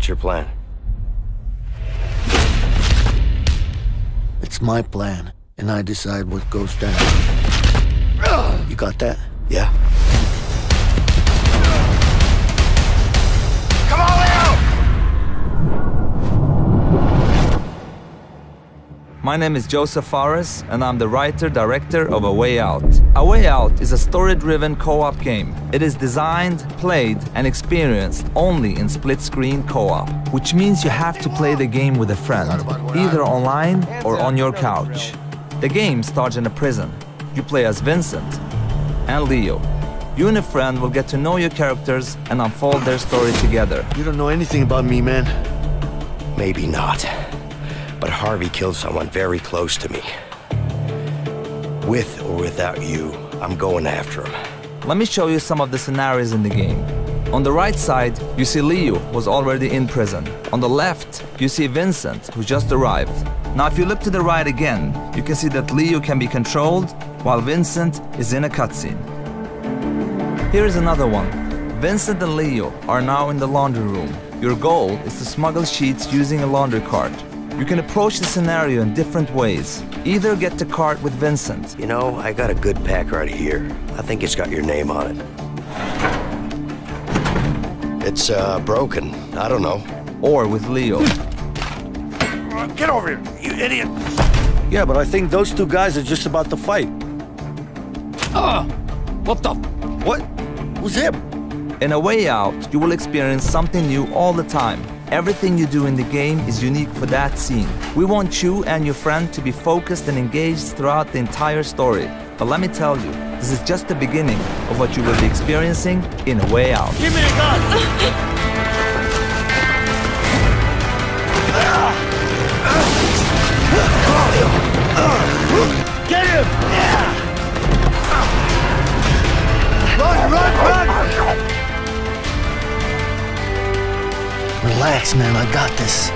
What's your plan? It's my plan, and I decide what goes down. You got that? Yeah. Come on out! My name is Joseph Fares, and I'm the writer-director of A Way Out. A Way Out is a story-driven co-op game. It is designed, played, and experienced only in split-screen co-op, which means you have to play the game with a friend, either online or on your couch. The game starts in a prison. You play as Vincent and Leo. You and a friend will get to know your characters and unfold their story together. You don't know anything about me, man. Maybe not. But Harvey killed someone very close to me. With or without you, I'm going after him. Let me show you some of the scenarios in the game. On the right side, you see Leo was already in prison. On the left, you see Vincent, who just arrived. Now if you look to the right again, you can see that Leo can be controlled while Vincent is in a cutscene. Here is another one. Vincent and Leo are now in the laundry room. Your goal is to smuggle sheets using a laundry cart. You can approach the scenario in different ways. Either get the cart with Vincent. You know, I got a good pack right here. I think it's got your name on it. It's, broken. I don't know. Or with Leo. Get over here, you idiot! Yeah, but I think those two guys are just about to fight. What the? What? Who's him? In A Way Out, you will experience something new all the time. Everything you do in the game is unique for that scene. We want you and your friend to be focused and engaged throughout the entire story. But let me tell you, this is just the beginning of what you will be experiencing in A Way Out. Give me a gun! Get him! Run, run, run! Relax, man, I got this.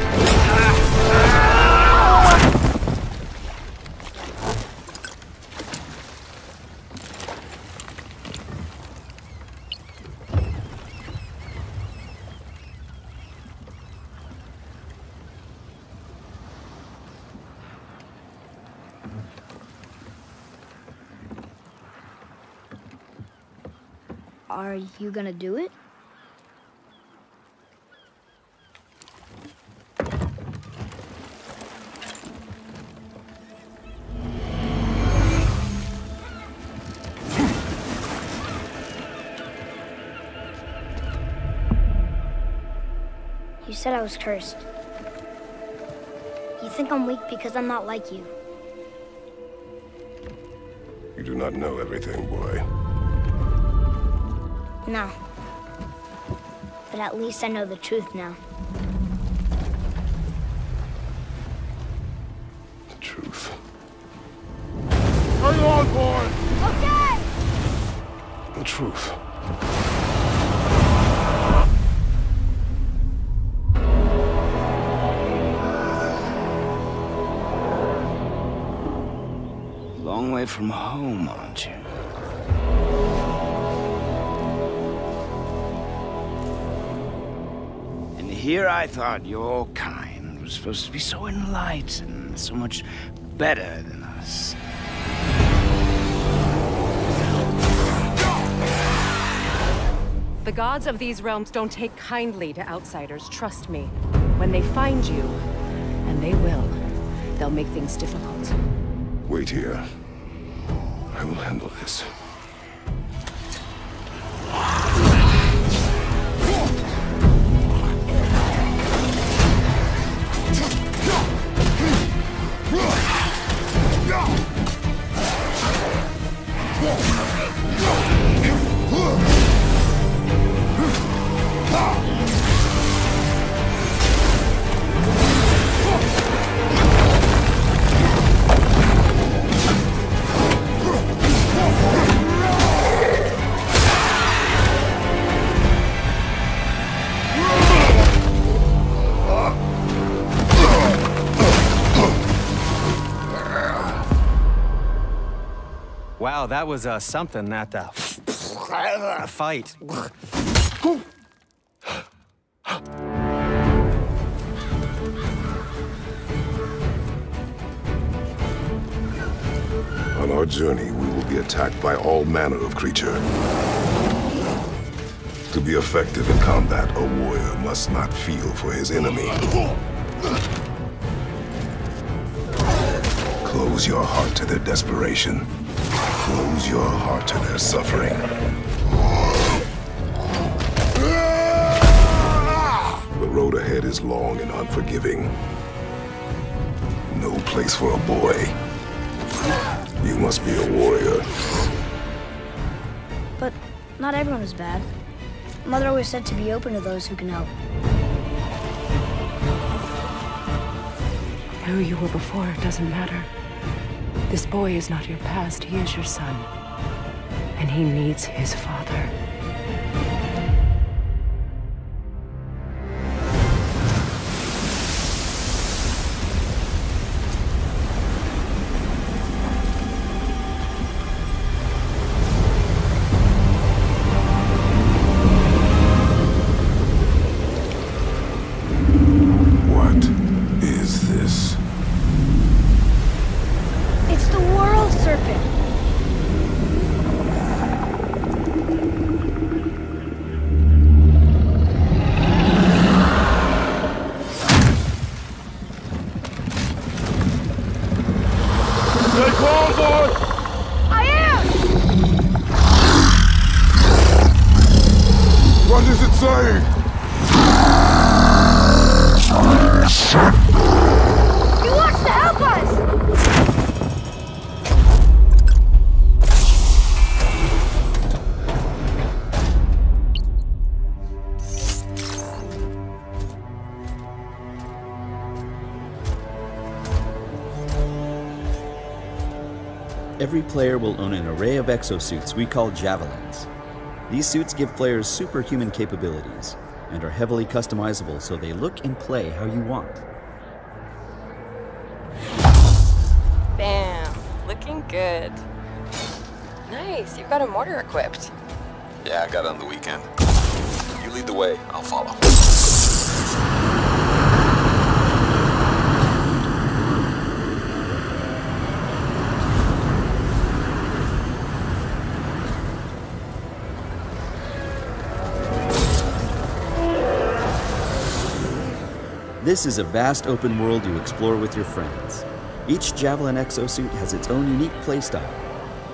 Are you gonna do it? You said I was cursed. You think I'm weak because I'm not like you. You do not know everything, boy. No. But at least I know the truth now. The truth. Hang on, boy! Okay! The truth. Long way from home, aren't you? And here I thought your kind was supposed to be so enlightened, so much better than us. The gods of these realms don't take kindly to outsiders, trust me. When they find you, and they will, they'll make things difficult. Wait here. I will handle this. Wow, that was something, that fight. On our journey, we will be attacked by all manner of creature. To be effective in combat, a warrior must not feel for his enemy. Close your heart to their desperation. Close your heart to their suffering. The road ahead is long and unforgiving. No place for a boy. You must be a warrior. But not everyone is bad. Mother always said to be open to those who can help. Who you were before doesn't matter. This boy is not your past, he is your son. And he needs his father. Every player will own an array of exosuits we call Javelins. These suits give players superhuman capabilities and are heavily customizable so they look and play how you want. Bam! Looking good. Nice, you've got a mortar equipped. Yeah, I got it on the weekend. You lead the way, I'll follow. This is a vast open world you explore with your friends. Each Javelin exosuit has its own unique playstyle.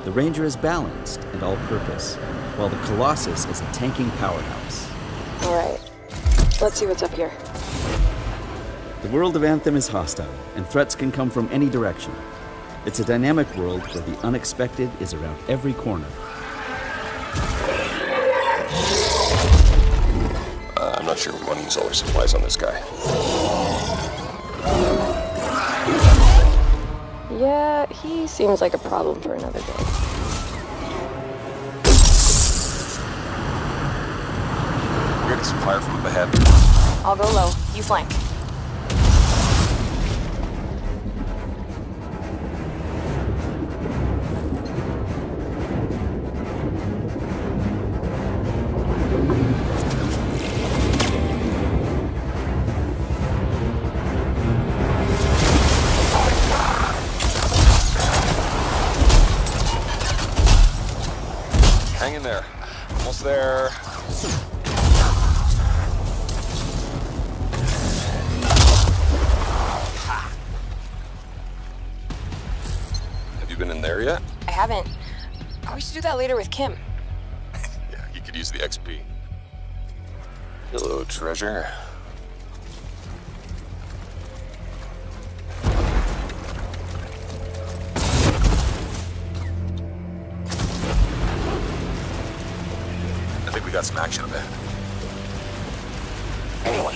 The Ranger is balanced and all-purpose, while the Colossus is a tanking powerhouse. Alright, let's see what's up here. The world of Anthem is hostile, and threats can come from any direction. It's a dynamic world where the unexpected is around every corner. I'm not sure we want to use all our supplies on this guy. Yeah, he seems like a problem for another day. We're getting some fire from up ahead. I'll go low. You flank. Hang in there. Almost there. Have you been in there yet? I haven't. Oh, we should do that later with Kim. Yeah, you could use the XP. Hello, treasure. I think we got some action up ahead. Anyone,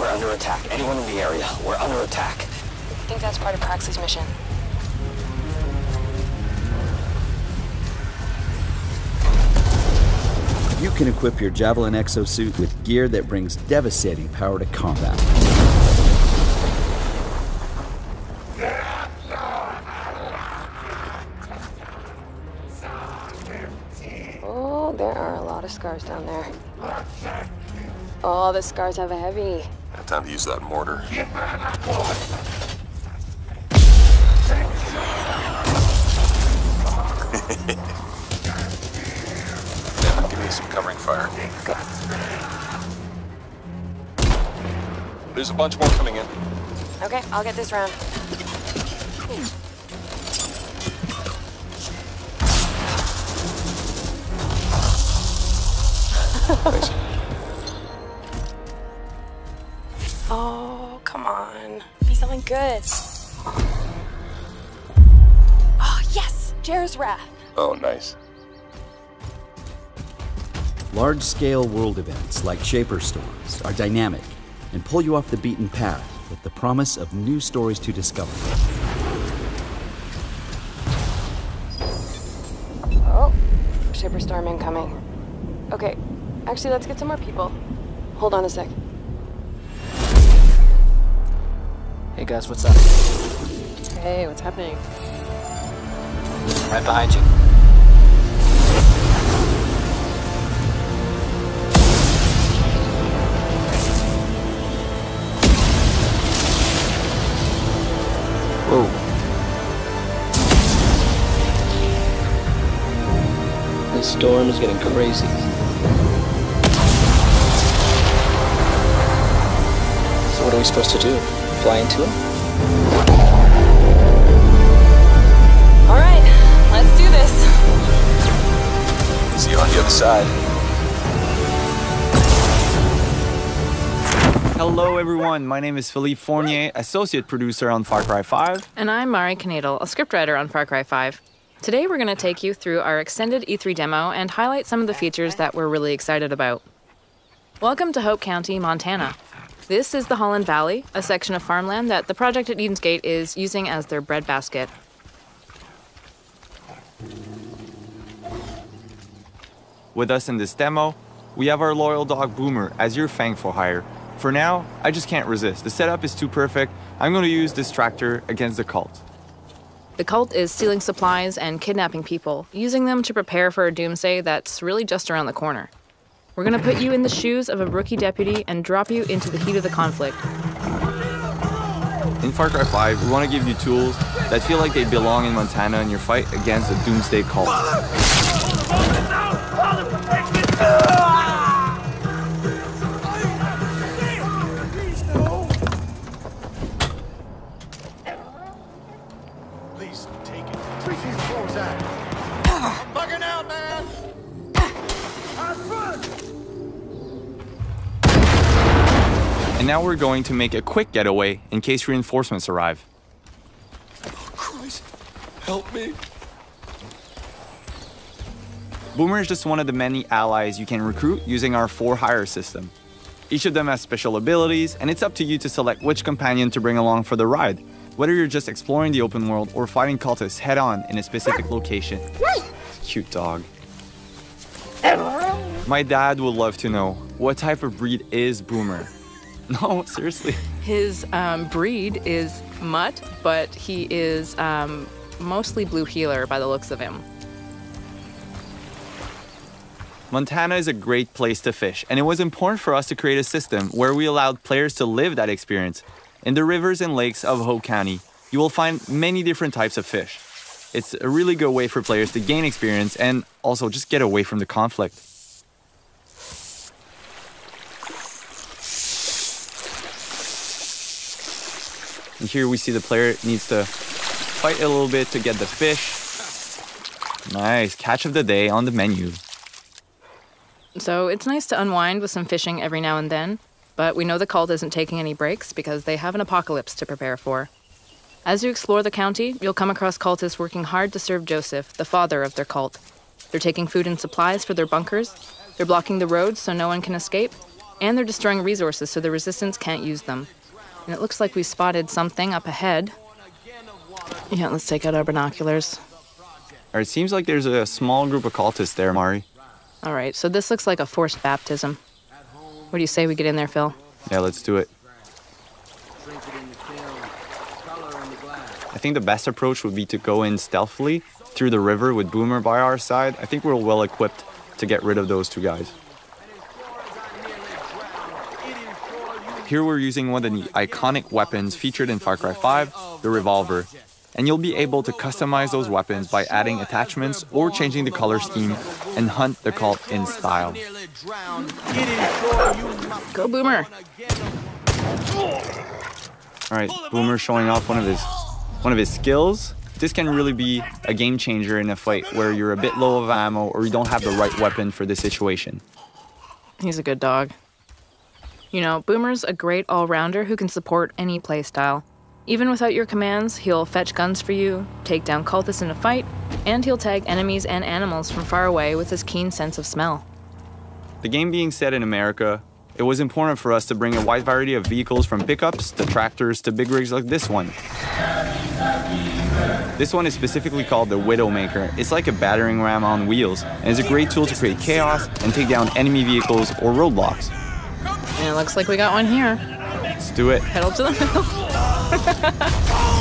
we're under attack. Anyone in the area, we're under attack. I think that's part of Praxis' mission. You can equip your Javelin exosuit with gear that brings devastating power to combat. Oh, there are a lot of scars down there. Oh, the scars have a heavy. Time to use that mortar. some covering fire. There's a bunch more coming in. Okay, I'll get this round. Thanks. Oh, come on. Be something good. Oh, yes! Jar's Wrath. Oh, nice. Large-scale world events like Shaper Storms are dynamic and pull you off the beaten path with the promise of new stories to discover. Oh, Shaper Storm incoming. Okay, actually, let's get some more people. Hold on a sec. Hey guys, what's up? Hey, what's happening? Right behind you. Whoa. This storm is getting crazy. So what are we supposed to do? Fly into him? All right, let's do this. See you on the other side. Hello everyone, my name is Philippe Fournier, associate producer on Far Cry 5. And I'm Mari Knadel, a scriptwriter on Far Cry 5. Today we're going to take you through our extended E3 demo and highlight some of the features that we're really excited about. Welcome to Hope County, Montana. This is the Holland Valley, a section of farmland that the project at Eden's Gate is using as their breadbasket. With us in this demo, we have our loyal dog Boomer as your Fang for hire. For now, I just can't resist. The setup is too perfect. I'm going to use this tractor against the cult. The cult is stealing supplies and kidnapping people, using them to prepare for a doomsday that's really just around the corner. We're going to put you in the shoes of a rookie deputy and drop you into the heat of the conflict. In Far Cry 5, we want to give you tools that feel like they belong in Montana in your fight against the doomsday cult. And now we're going to make a quick getaway in case reinforcements arrive. Oh, Christ. Help me. Boomer is just one of the many allies you can recruit using our for-hire system. Each of them has special abilities, and it's up to you to select which companion to bring along for the ride, whether you're just exploring the open world or fighting cultists head-on in a specific location. Cute dog. My dad would love to know, what type of breed is Boomer? No, seriously. His breed is mutt, but he is mostly blue heeler by the looks of him. Montana is a great place to fish, and it was important for us to create a system where we allowed players to live that experience. In the rivers and lakes of Hope County, you will find many different types of fish. It's a really good way for players to gain experience and also just get away from the conflict. And here we see the player needs to fight a little bit to get the fish. Nice, catch of the day on the menu. So it's nice to unwind with some fishing every now and then, but we know the cult isn't taking any breaks because they have an apocalypse to prepare for. As you explore the county, you'll come across cultists working hard to serve Joseph, the father of their cult. They're taking food and supplies for their bunkers, they're blocking the roads so no one can escape, and they're destroying resources so the resistance can't use them. And it looks like we spotted something up ahead. Yeah, let's take out our binoculars. It seems like there's a small group of cultists there, Mari. All right, so this looks like a forced baptism. What do you say we get in there, Phil? Yeah, let's do it. I think the best approach would be to go in stealthily through the river with Boomer by our side. I think we're well equipped to get rid of those two guys. Here we're using one of the iconic weapons featured in Far Cry 5, the revolver. and you'll be able to customize those weapons by adding attachments or changing the color scheme and hunt the cult in style. Go Boomer! Alright, Boomer showing off one of his skills. This can really be a game changer in a fight where you're a bit low of ammo or you don't have the right weapon for the situation. He's a good dog. You know, Boomer's a great all-rounder who can support any playstyle. Even without your commands, he'll fetch guns for you, take down cultists in a fight, and he'll tag enemies and animals from far away with his keen sense of smell. The game being set in America, it was important for us to bring a wide variety of vehicles from pickups to tractors to big rigs like this one. This one is specifically called the Widowmaker. It's like a battering ram on wheels, and is a great tool to create chaos and take down enemy vehicles or roadblocks. And it looks like we got one here. Let's do it. Pedal to the metal.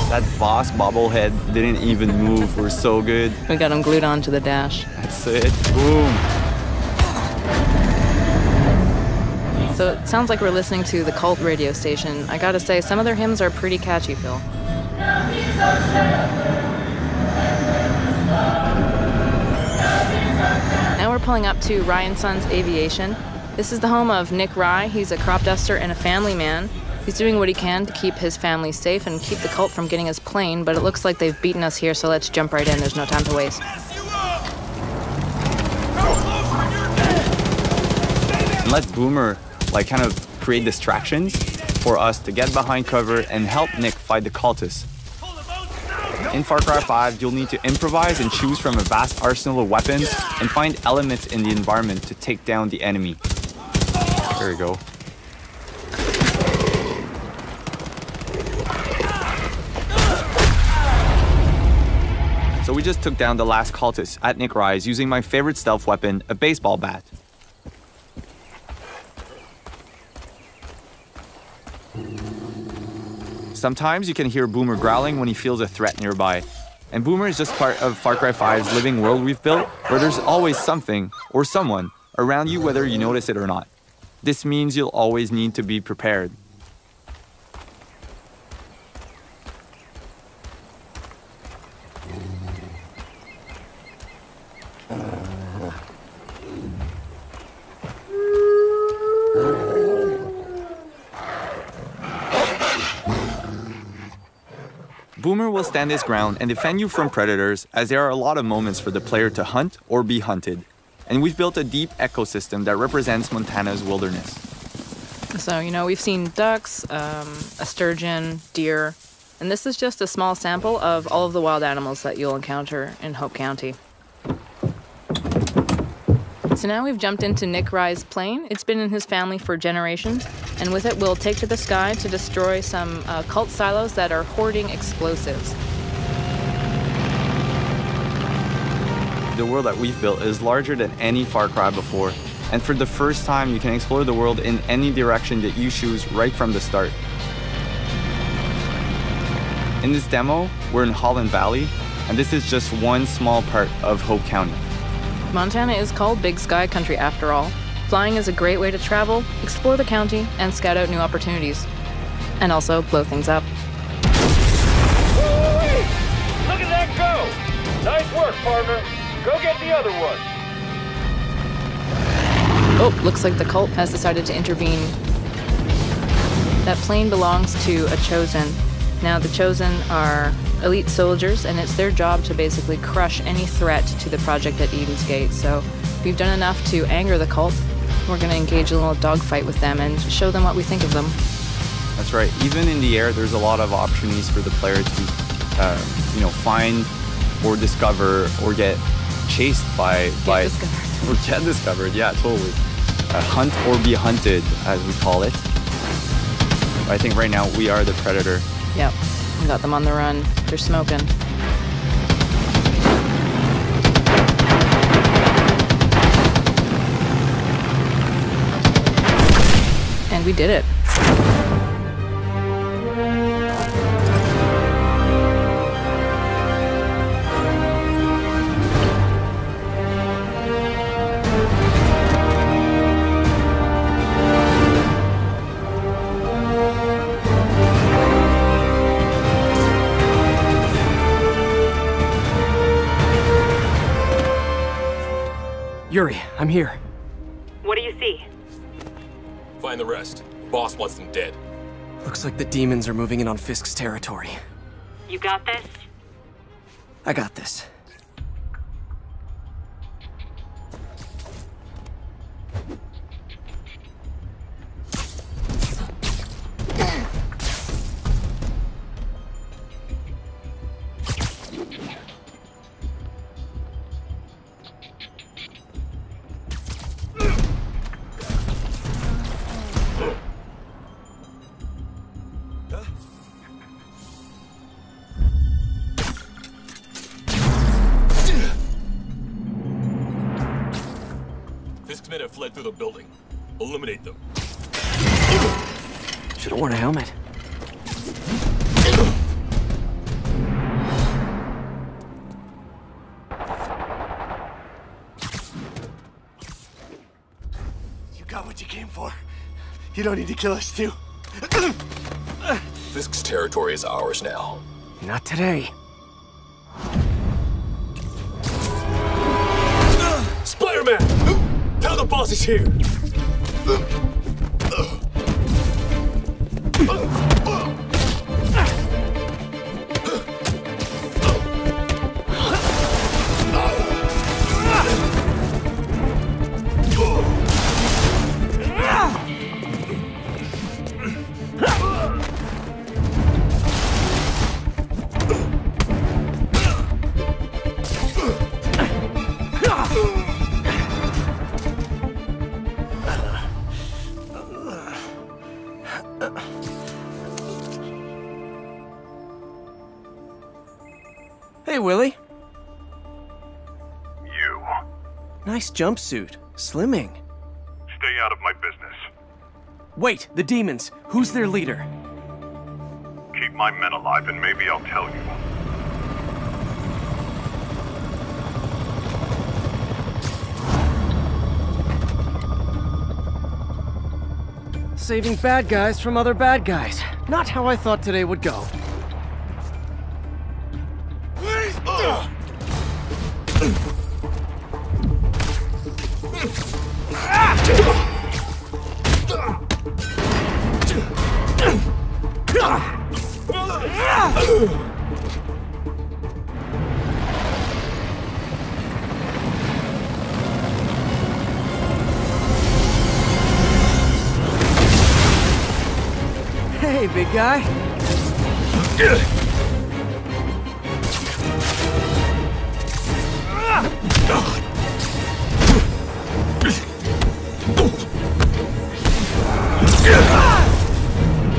That boss bobblehead didn't even move. We're so good. We got him glued onto the dash. That's it. Boom. So it sounds like we're listening to the Cult radio station. I gotta say, some of their hymns are pretty catchy, Phil. Now we're pulling up to Ryan Sons Aviation. This is the home of Nick Rye. He's a crop duster and a family man. He's doing what he can to keep his family safe and keep the cult from getting his plane, but it looks like they've beaten us here, so let's jump right in. There's no time to waste. And let Boomer kind of create distractions for us to get behind cover and help Nick fight the cultists. In Far Cry 5, you'll need to improvise and choose from a vast arsenal of weapons and find elements in the environment to take down the enemy. There we go. So we just took down the last cultist at Nick Rye's using my favorite stealth weapon, a baseball bat. Sometimes you can hear Boomer growling when he feels a threat nearby. And Boomer is just part of Far Cry 5's living world we've built, where there's always something or someone around you whether you notice it or not. This means you'll always need to be prepared. Boomer will stand his ground and defend you from predators, as there are a lot of moments for the player to hunt or be hunted. And we've built a deep ecosystem that represents Montana's wilderness. So, you know, we've seen ducks, a sturgeon, deer, and this is just a small sample of all of the wild animals that you'll encounter in Hope County. So now we've jumped into Nick Rye's plane. It's been in his family for generations, and with it we'll take to the sky to destroy some cult silos that are hoarding explosives. The world that we've built is larger than any Far Cry before, and for the first time you can explore the world in any direction that you choose right from the start. In this demo, we're in Holland Valley, and this is just one small part of Hope County. Montana is called Big Sky Country after all. Flying is a great way to travel, explore the county, and scout out new opportunities. And also blow things up. Woo-wee! Look at that go! Nice work, partner. Go get the other one. Oh, looks like the cult has decided to intervene. That plane belongs to a Chosen. Now, the Chosen are elite soldiers, and it's their job to basically crush any threat to the project at Eden's Gate. So we've done enough to anger the cult. We're going to engage in a little dogfight with them and show them what we think of them. That's right. Even in the air, there's a lot of opportunities for the player to, find or discover or get chased by or get discovered. Yeah, totally. Hunt or be hunted, as we call it. I think right now we are the predator. Yep, we got them on the run. They're smoking. And we did it. Yuri, I'm here. What do you see? Find the rest. Boss wants them dead. Looks like the demons are moving in on Fisk's territory. You got this? I got this. Fisk's men have fled through the building. Eliminate them. Should have worn a helmet. You got what you came for. You don't need to kill us too. Fisk's territory is ours now. Not today. Spider-Man! Tell the boss is here! Hey, Willie. You. Nice jumpsuit. Slimming. Stay out of my business. Wait, the demons. Who's their leader? Keep my men alive and maybe I'll tell you. Saving bad guys from other bad guys. Not how I thought today would go. Hey, big guy.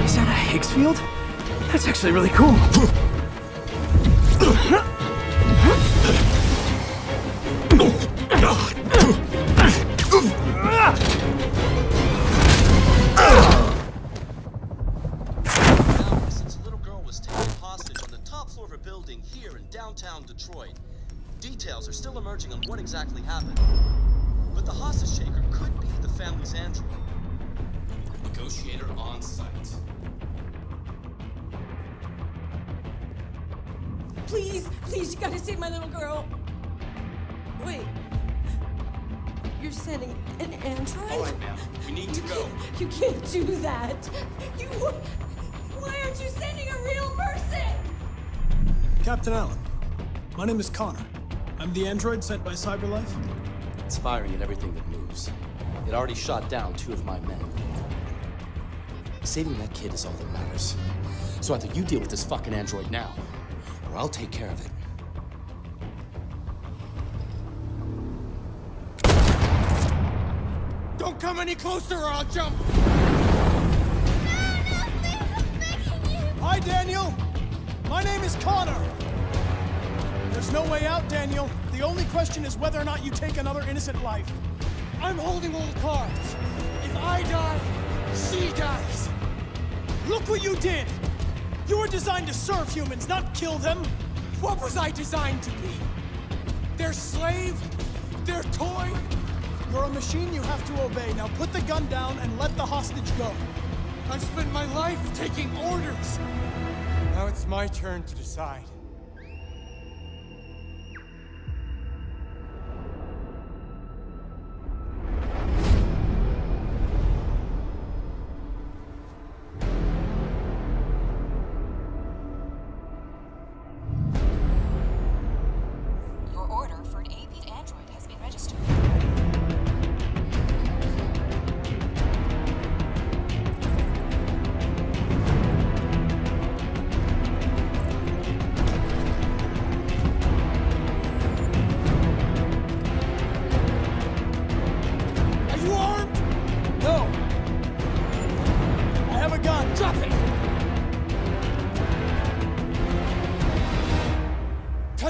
Is that a Higgsfield? That's actually really cool. Since a little girl was taken hostage on the top floor of a building here in downtown Detroit, details are still emerging on what exactly happened. But the hostage taker could be the family's android. Negotiator on site. Please, please, you gotta save my little girl. Wait. You're sending an android? All right, ma'am. We need to go. You can't do that. You... Why aren't you sending a real person? Captain Allen, my name is Connor. I'm the android sent by CyberLife. It's firing at everything that moves. It already shot down 2 of my men. Saving that kid is all that matters. So either you deal with this fucking android now, or I'll take care of it. Don't come any closer or I'll jump! Hi, Daniel. My name is Connor. There's no way out, Daniel. The only question is whether or not you take another innocent life. I'm holding all the cards. If I die, she dies. Look what you did! You were designed to serve humans, not kill them. What was I designed to be? Their slave? Their toy? You're a machine you have to obey. Now put the gun down and let the hostage go. I've spent my life taking orders. Now it's my turn to decide.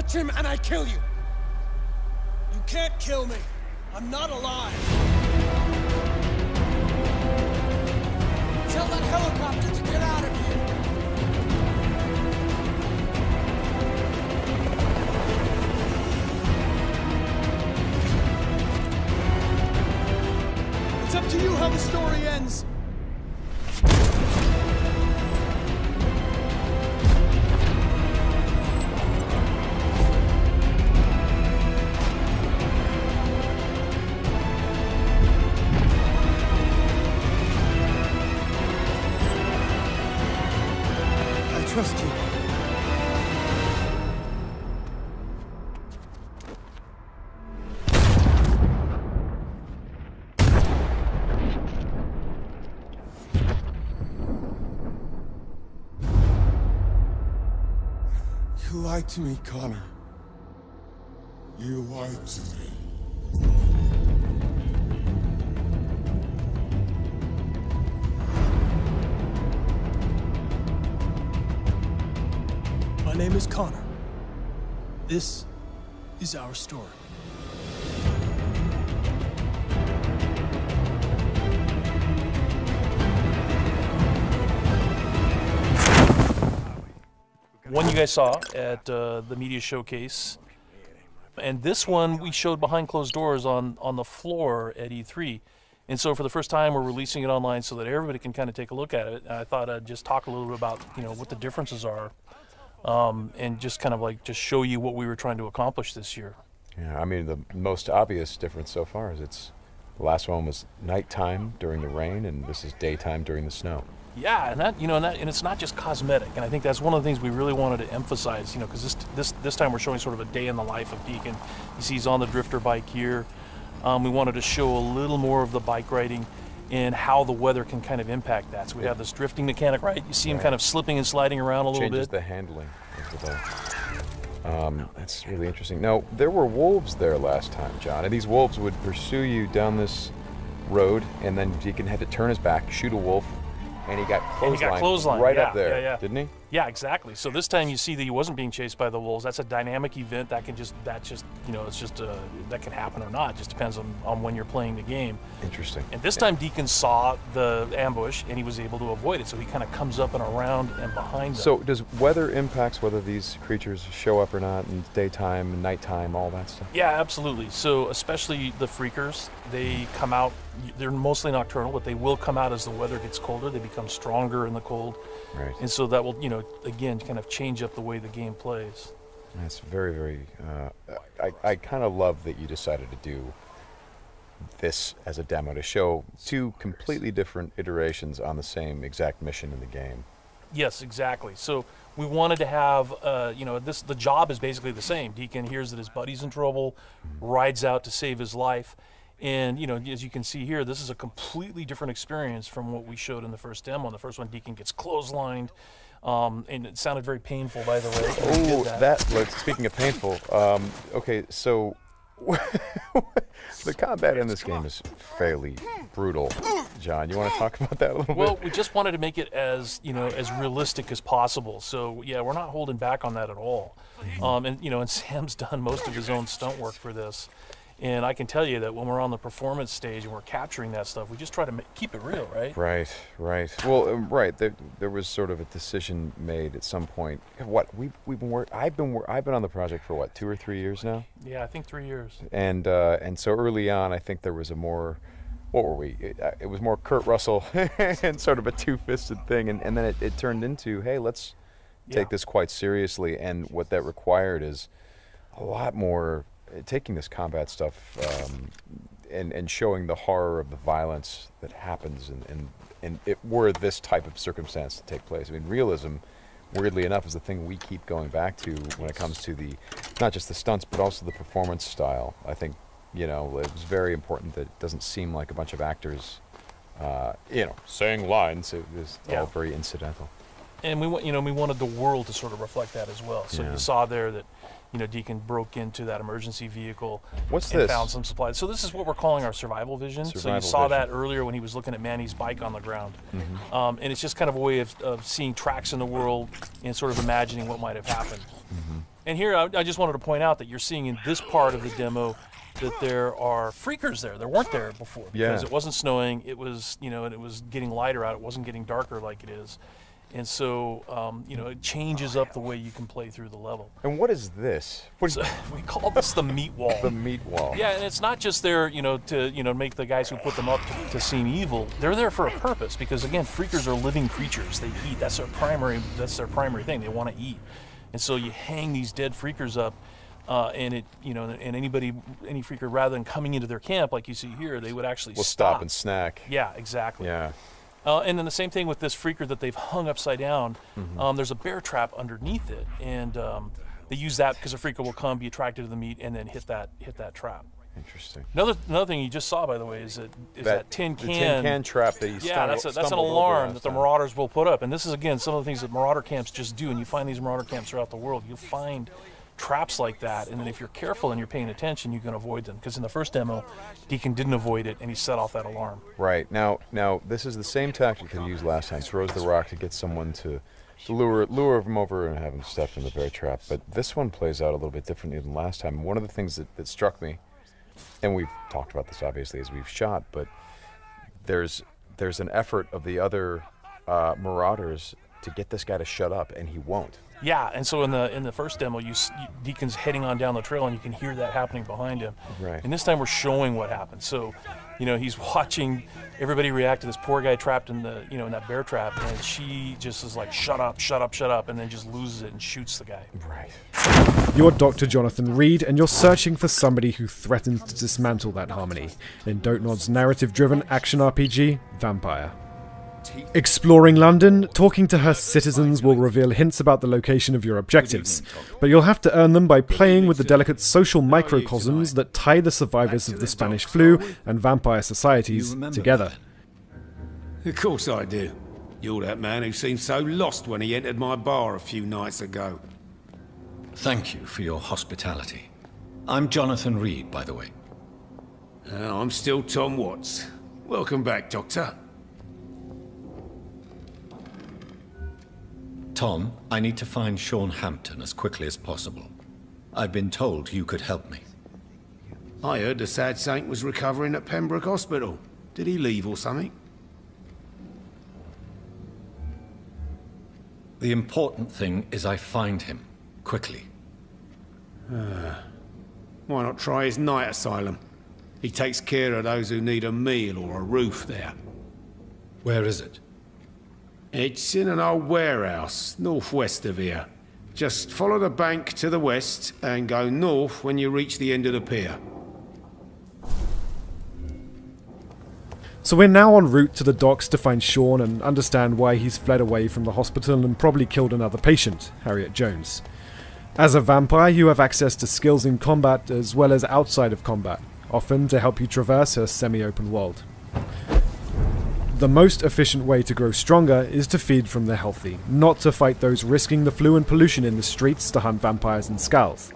touch him and I kill you. You can't kill me. I'm not alive. Tell that helicopter to get out of here. It's up to you how the story ends. Trust you. You lied to me, Connor. You lied to me. My name is Connor. This is our story. One you guys saw at the media showcase, and this one we showed behind closed doors on the floor at E3. And so for the first time, we're releasing it online so that everybody can kind of take a look at it. And I thought I'd just talk a little bit about, you know, what the differences are. And just kind of like just show you what we were trying to accomplish this year. Yeah, I mean, the most obvious difference so far is the last one was nighttime during the rain, and this is daytime during the snow. Yeah, and that, you know, and it's not just cosmetic, and I think that's one of the things we really wanted to emphasize, you know, because this time we're showing sort of a day in the life of Deacon. You see he's on the drifter bike here. We wanted to show a little more of the bike riding and how the weather can kind of impact that. So we have this drifting mechanic, right? You see him kind of slipping and sliding around a little bit. Changes the handling of the bike. That's really interesting. Now, there were wolves there last time, John, and these wolves would pursue you down this road, and then Deacon had to turn his back, shoot a wolf, and he got clotheslined right up there, didn't he? Yeah, exactly. So this time you see that he wasn't being chased by the wolves. That's a dynamic event that you know, it's just that can happen or not. It just depends on when you're playing the game. Interesting. And this time Deacon saw the ambush and he was able to avoid it. So he kind of comes up and around and behind them. So does weather impacts whether these creatures show up or not in daytime, nighttime, all that stuff? Yeah, absolutely. So especially the freakers, they come out, they're mostly nocturnal, but they will come out as the weather gets colder. They become stronger in the cold. Right. And so that will, you know, again, kind of change up the way the game plays. That's very, very, I kind of love that you decided to do this as a demo to show two completely different iterations on the same exact mission in the game. Yes, exactly. So we wanted to have, you know, the job is basically the same. Deacon hears that his buddy's in trouble, rides out to save his life. And, you know, as you can see here, this is a completely different experience from what we showed in the first demo. In the first one, Deacon gets clotheslined, and it sounded very painful, by the way. Oh, like, speaking of painful, okay, so the combat in this game is fairly brutal. John, you want to talk about that a little bit? Well, we just wanted to make it as, you know, as realistic as possible. So, yeah, we're not holding back on that at all. And, you know, and Sam's done most of his own stunt work for this. And I can tell you that when we're on the performance stage and we're capturing that stuff, we just try to keep it real, right? Right, right. Well, right. There was sort of a decision made at some point. What I've been on the project for what, 2 or 3 years now? Yeah, I think 3 years. And so early on, I think there was a more, what were we? It was more Kurt Russell and sort of a two-fisted thing, and then it turned into, hey, let's take this quite seriously. And what that required is a lot more. Taking this combat stuff and showing the horror of the violence that happens and it were this type of circumstance to take place. I mean, realism, weirdly enough, is the thing we keep going back to when it comes to not just the stunts, but also the performance style. I think, you know, it was very important that it doesn't seem like a bunch of actors, you know, saying lines. It was all very incidental. And we wanted the world to sort of reflect that as well. So you saw there that, Deacon broke into that emergency vehicle and found some supplies. So this is what we're calling our survival vision. So you saw that earlier when he was looking at Manny's bike on the ground. And it's just kind of a way of seeing tracks in the world and sort of imagining what might have happened. And here I just wanted to point out that you're seeing in this part of the demo that there are freakers there. There weren't there before because it wasn't snowing. It was, and it was getting lighter out. It wasn't getting darker like it is. And so, it changes up the way you can play through the level. And what is this? We call this the meat wall. The meat wall. Yeah, and it's not just there, to make the guys who put them up to seem evil. They're there for a purpose because, again, freakers are living creatures. They eat. That's their primary thing. They want to eat. And so you hang these dead freakers up, and any freaker, rather than coming into their camp like you see here, they would actually stop and snack. Yeah, exactly. Yeah. And then the same thing with this freaker that they've hung upside down. There's a bear trap underneath it, and they use that because a freaker will come, be attracted to the meat, and then hit that trap. Interesting. Another thing you just saw, by the way, is that tin can. The tin can trap that you that's an alarm that the Marauders will put up, and this is again some of the things that Marauder camps just do. And you find these Marauder camps throughout the world. You'll find traps like that, and then if you're careful and you're paying attention, you can avoid them. Because in the first demo, Deacon didn't avoid it, and he set off that alarm. Right. Now this is the same tactic that he used last time. Throws the rock to get someone to lure him over and have him step in the bear trap. But this one plays out a little bit differently than last time. One of the things that struck me, and we've talked about this obviously as we've shot, but there's an effort of the other Marauders to get this guy to shut up, and he won't. Yeah, and so in the first demo, Deacon's heading on down the trail, and you can hear that happening behind him. Right. And this time we're showing what happened. So, he's watching everybody react to this poor guy trapped in the in that bear trap, and she just is like, shut up, shut up, shut up, and then just loses it and shoots the guy. Right. You're Dr. Jonathan Reed, and you're searching for somebody who threatens to dismantle that harmony in Dontnod's narrative-driven action RPG, Vampire. Exploring London, talking to her citizens will reveal hints about the location of your objectives, but you'll have to earn them by playing with the delicate social microcosms that tie the survivors of the Spanish flu and vampire societies together. Of course I do. You're that man who seemed so lost when he entered my bar a few nights ago. Thank you for your hospitality. I'm Jonathan Reed, by the way. I'm still Tom Watts. Welcome back, Doctor. Tom, I need to find Sean Hampton as quickly as possible. I've been told you could help me. I heard the sad saint was recovering at Pembroke Hospital. Did he leave or something? The important thing is I find him, quickly. Why not try his night asylum? He takes care of those who need a meal or a roof there. Where is it? It's in an old warehouse, northwest of here. Just follow the bank to the west and go north when you reach the end of the pier. So we're now en route to the docks to find Sean and understand why he's fled away from the hospital and probably killed another patient, Harriet Jones. As a vampire, you have access to skills in combat as well as outside of combat, often to help you traverse her semi-open world. The most efficient way to grow stronger is to feed from the healthy, not to fight those risking the flu and pollution in the streets to hunt vampires and skulls.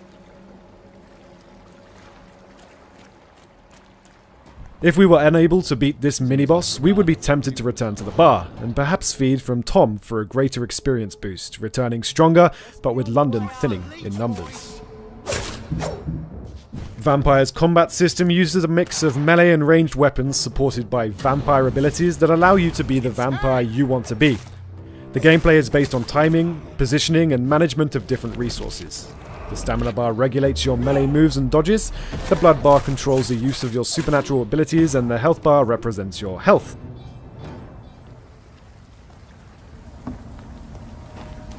If we were unable to beat this mini-boss, we would be tempted to return to the bar, and perhaps feed from Tom for a greater experience boost, returning stronger, but with London thinning in numbers. Vampire's combat system uses a mix of melee and ranged weapons supported by vampire abilities that allow you to be the vampire you want to be. The gameplay is based on timing, positioning, and management of different resources. The stamina bar regulates your melee moves and dodges, the blood bar controls the use of your supernatural abilities, and the health bar represents your health.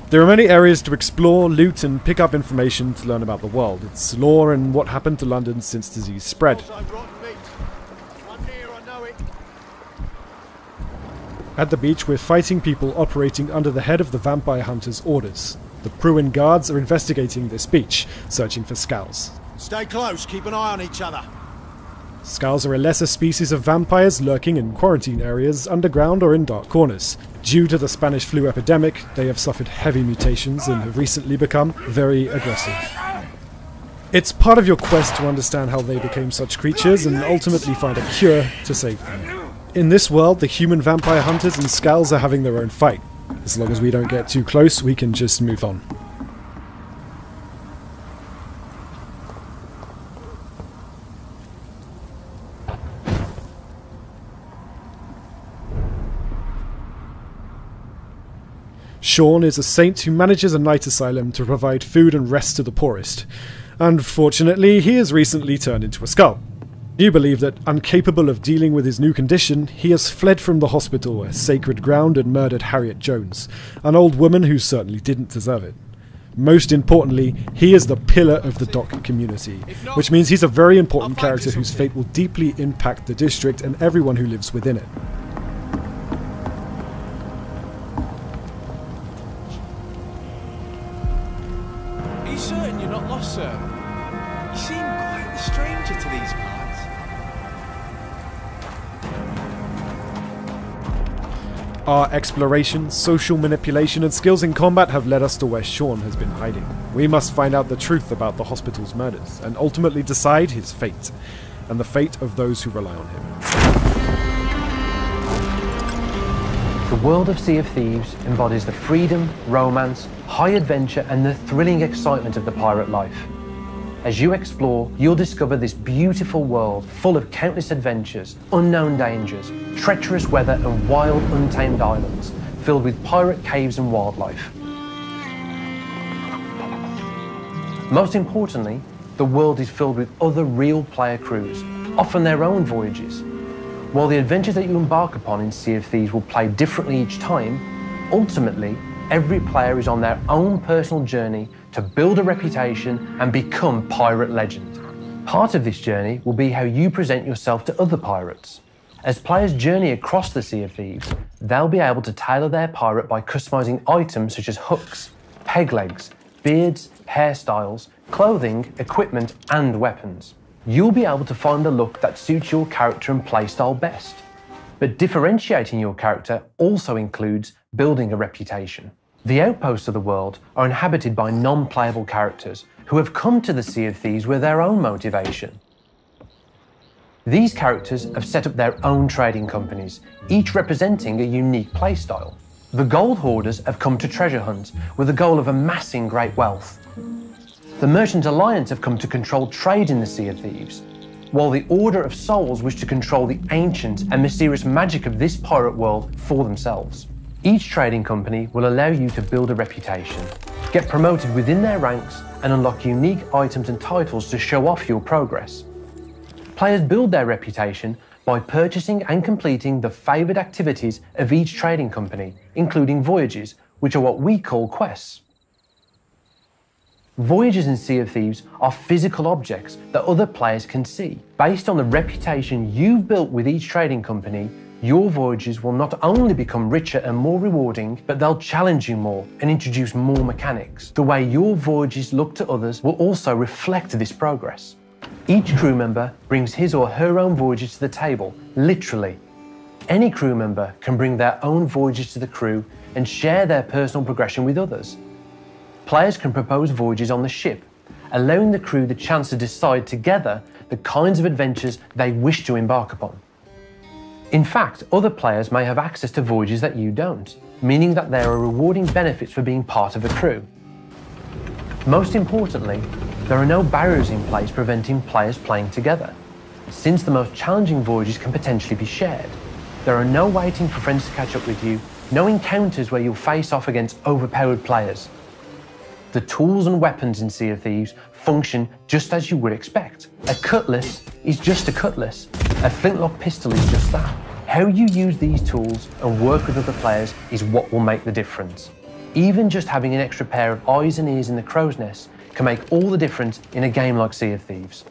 There are many areas to explore, loot, and pick up information to learn about the world, its lore, and what happened to London since disease spread. At the beach, we're fighting people operating under the head of the vampire hunters' orders. The Pruin guards are investigating this beach, searching for skulls. Stay close, keep an eye on each other. Skulls are a lesser species of vampires lurking in quarantine areas, underground or in dark corners. Due to the Spanish flu epidemic, they have suffered heavy mutations and have recently become very aggressive. It's part of your quest to understand how they became such creatures and ultimately find a cure to save them. In this world, the human vampire hunters and Skulls are having their own fight. As long as we don't get too close, we can just move on. Sean is a saint who manages a night asylum to provide food and rest to the poorest. Unfortunately, he has recently turned into a Skull. You believe that, incapable of dealing with his new condition, he has fled from the hospital, a sacred ground, and murdered Harriet Jones, an old woman who certainly didn't deserve it. Most importantly, he is the pillar of the dock community, which means he's a very important character whose fate will deeply impact the district and everyone who lives within it. Are you certain you're not lost, sir? You seem quite a stranger to these parts. Our exploration, social manipulation and skills in combat have led us to where Sean has been hiding. We must find out the truth about the hospital's murders and ultimately decide his fate, and the fate of those who rely on him. The world of Sea of Thieves embodies the freedom, romance, high adventure and the thrilling excitement of the pirate life. As you explore, you'll discover this beautiful world full of countless adventures, unknown dangers, treacherous weather and wild, untamed islands, filled with pirate caves and wildlife. Most importantly, the world is filled with other real player crews, often their own voyages. While the adventures that you embark upon in Sea of Thieves will play differently each time, ultimately, every player is on their own personal journey to build a reputation and become pirate legend. Part of this journey will be how you present yourself to other pirates. As players journey across the Sea of Thieves, they'll be able to tailor their pirate by customizing items such as hooks, peg legs, beards, hairstyles, clothing, equipment, and weapons. You'll be able to find the look that suits your character and playstyle best. But differentiating your character also includes building a reputation. The outposts of the world are inhabited by non-playable characters who have come to the Sea of Thieves with their own motivation. These characters have set up their own trading companies, each representing a unique playstyle. The Gold Hoarders have come to treasure hunt with the goal of amassing great wealth. The Merchant Alliance have come to control trade in the Sea of Thieves, while the Order of Souls wish to control the ancient and mysterious magic of this pirate world for themselves. Each trading company will allow you to build a reputation, get promoted within their ranks, and unlock unique items and titles to show off your progress. Players build their reputation by purchasing and completing the favoured activities of each trading company, including voyages, which are what we call quests. Voyages in Sea of Thieves are physical objects that other players can see. Based on the reputation you've built with each trading company, your voyages will not only become richer and more rewarding, but they'll challenge you more and introduce more mechanics. The way your voyages look to others will also reflect this progress. Each crew member brings his or her own voyages to the table, literally. Any crew member can bring their own voyages to the crew and share their personal progression with others. Players can propose voyages on the ship, allowing the crew the chance to decide together the kinds of adventures they wish to embark upon. In fact, other players may have access to voyages that you don't, meaning that there are rewarding benefits for being part of a crew. Most importantly, there are no barriers in place preventing players playing together, since the most challenging voyages can potentially be shared. There are no waiting for friends to catch up with you, no encounters where you'll face off against overpowered players. The tools and weapons in Sea of Thieves function just as you would expect. A cutlass is just a cutlass. A flintlock pistol is just that. How you use these tools and work with other players is what will make the difference. Even just having an extra pair of eyes and ears in the crow's nest can make all the difference in a game like Sea of Thieves.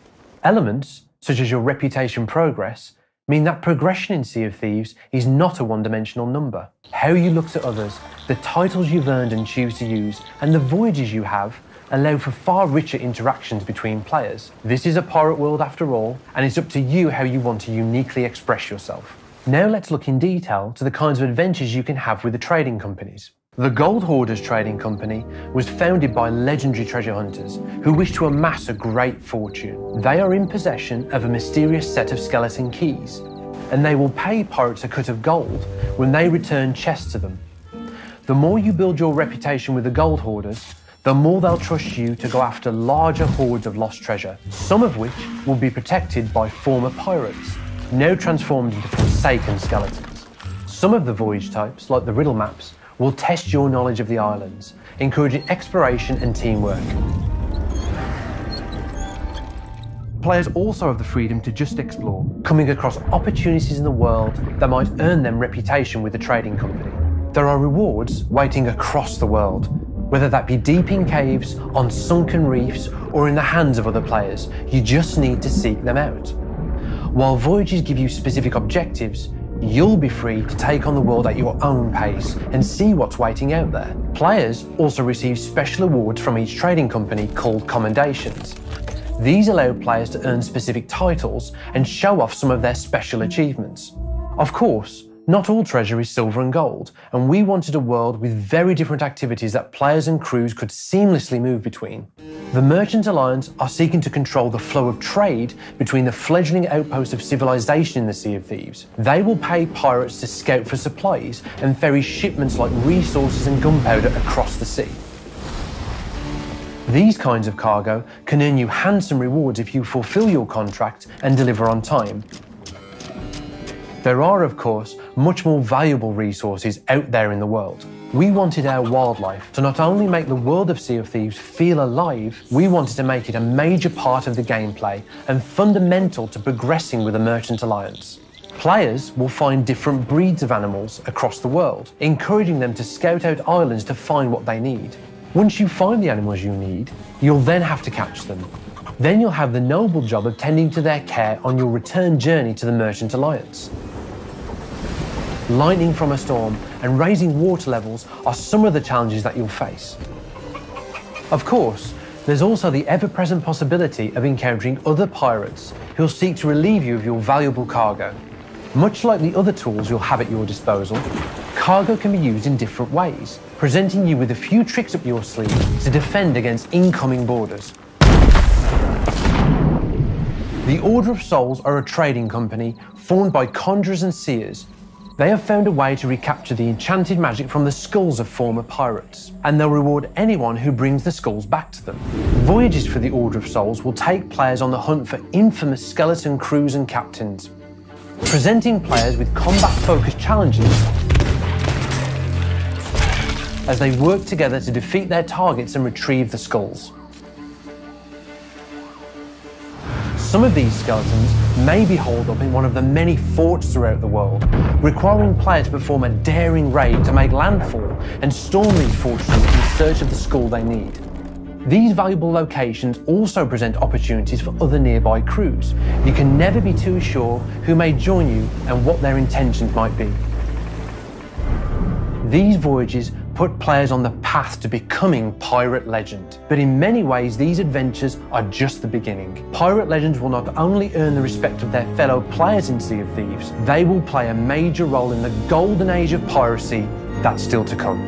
Elements, such as your reputation progress, mean that progression in Sea of Thieves is not a one-dimensional number. How you look to others, the titles you've earned and choose to use, and the voyages you have allow for far richer interactions between players. This is a pirate world after all, and it's up to you how you want to uniquely express yourself. Now let's look in detail to the kinds of adventures you can have with the trading companies. The Gold Hoarders Trading Company was founded by legendary treasure hunters who wish to amass a great fortune. They are in possession of a mysterious set of skeleton keys, and they will pay pirates a cut of gold when they return chests to them. The more you build your reputation with the Gold Hoarders, the more they'll trust you to go after larger hoards of lost treasure, some of which will be protected by former pirates, now transformed into forsaken skeletons. Some of the voyage types, like the riddle maps, will test your knowledge of the islands, encouraging exploration and teamwork. Players also have the freedom to just explore, coming across opportunities in the world that might earn them reputation with the trading company. There are rewards waiting across the world, whether that be deep in caves, on sunken reefs, or in the hands of other players. You just need to seek them out. While voyages give you specific objectives, you'll be free to take on the world at your own pace and see what's waiting out there. Players also receive special awards from each trading company called commendations. These allow players to earn specific titles and show off some of their special achievements. Of course, not all treasure is silver and gold, and we wanted a world with very different activities that players and crews could seamlessly move between. The Merchant Alliance are seeking to control the flow of trade between the fledgling outposts of civilization in the Sea of Thieves. They will pay pirates to scout for supplies and ferry shipments like resources and gunpowder across the sea. These kinds of cargo can earn you handsome rewards if you fulfill your contract and deliver on time. There are, of course, much more valuable resources out there in the world. We wanted our wildlife to not only make the world of Sea of Thieves feel alive, we wanted to make it a major part of the gameplay and fundamental to progressing with the Merchant Alliance. Players will find different breeds of animals across the world, encouraging them to scout out islands to find what they need. Once you find the animals you need, you'll then have to catch them. Then you'll have the noble job of tending to their care on your return journey to the Merchant Alliance. Lightning from a storm and raising water levels are some of the challenges that you'll face. Of course, there's also the ever-present possibility of encountering other pirates who'll seek to relieve you of your valuable cargo. Much like the other tools you'll have at your disposal, cargo can be used in different ways, presenting you with a few tricks up your sleeve to defend against incoming boarders. The Order of Souls are a trading company formed by conjurers and seers. They have found a way to recapture the enchanted magic from the skulls of former pirates, and they'll reward anyone who brings the skulls back to them. Voyages for the Order of Souls will take players on the hunt for infamous skeleton crews and captains, presenting players with combat-focused challenges as they work together to defeat their targets and retrieve the skulls. Some of these skeletons may be holed up in one of the many forts throughout the world, requiring players to perform a daring raid to make landfall and storm these fortresses in search of the skull they need. These valuable locations also present opportunities for other nearby crews. You can never be too sure who may join you and what their intentions might be. These voyages put players on the path to becoming Pirate Legend. But in many ways, these adventures are just the beginning. Pirate Legends will not only earn the respect of their fellow players in Sea of Thieves, they will play a major role in the golden age of piracy that's still to come.